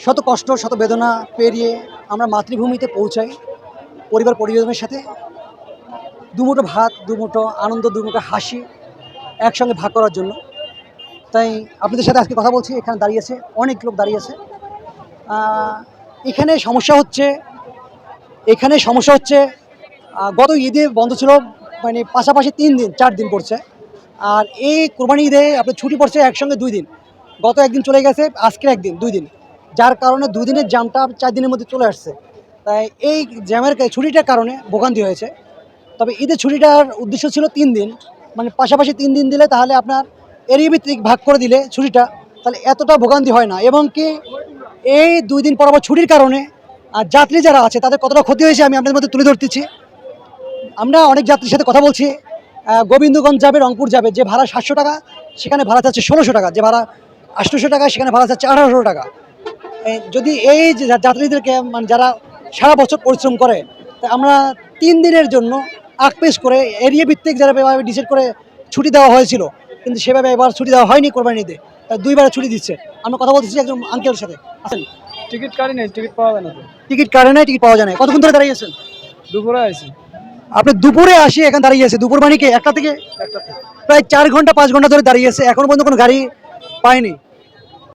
শত কষ্ট শত বেদনা পেরিয়ে আমরা মাতৃভূমিতে পৌঁছাই পরিজনের সাথে দুমুঠো ভাত, দুমুঠো আনন্দ, দুমুঠো হাসি একসঙ্গে ভাগ করার জন্য। তাই আপনাদের সাথে আজকে কথা বলছি। এখানে দাঁড়িয়েছে অনেক লোক দাঁড়িয়েছে। এখানে সমস্যা হচ্ছে গত ঈদে বন্ধ ছিল, মানে পাশাপাশি 3 দিন 4 দিন পড়ছে। আর এই কোরবানি ঈদে আপনার ছুটি পড়ছে একসঙ্গে 2 দিন। গত একদিন চলে গেছে, আজকের একদিন, 2 দিন, যার কারণে 2 দিনের জ্যামটা 4 দিনের মধ্যে চলে আসছে। তাই এই জ্যামের ছুটিটার কারণে ভোগান্তি হয়েছে। তবে ঈদের ছুটিটার উদ্দেশ্য ছিল 3 দিন, মানে পাশাপাশি 3 দিন দিলে তাহলে আপনার এরিয়া ভিত্তিক ভাগ করে দিলে ছুটিটা, তাহলে এতটা ভোগান্তি হয় না। এবং কি এই 2 দিন পর আবার ছুটির কারণে যাত্রী যারা আছে তাদের কতটা ক্ষতি হয়েছে আমি আপনাদের মধ্যে তুলে ধরতেছি। আমরা অনেক যাত্রীর সাথে কথা বলছি। গোবিন্দগঞ্জ যাবে, রংপুর যাবে, যে ভাড়া 700 টাকা সেখানে ভাড়া চাচ্ছে 1600 টাকা, যে ভাড়া 800 টাকা সেখানে ভাড়া চাচ্ছে 1800 টাকা। যদি এই যে যাত্রীদেরকে, মানে যারা সারা বছর পরিশ্রম করে, তাই আমরা 3 দিনের জন্য আকপেশ করে এরিয়া ভিত্তিক যারা ডিসাইড করে ছুটি দেওয়া হয়েছিল, কিন্তু সেভাবে এবার ছুটি দেওয়া হয়নি কোরবানিতে। তাই 2বারে ছুটি দিচ্ছে। আমরা কথা বলতেছি একজন আঙ্কেলের সাথে। আসেন। টিকিট কাটি নাই, টিকিট পাওয়া যায় না তো। টিকিট কাটে নাই, টিকিট পাওয়া যায় না। কতক্ষণ ধরে দাঁড়িয়েছেন? দুপুরে আইছি। আপনি দুপুরে আসি এখানে দাঁড়িয়েছে, দুপুর মানে কি 1টা থেকে একটা থেকে। প্রায় 4 ঘন্টা 5 ঘন্টা ধরে দাঁড়িয়েছে, এখনো পর্যন্ত কোনো গাড়ি পায়নি।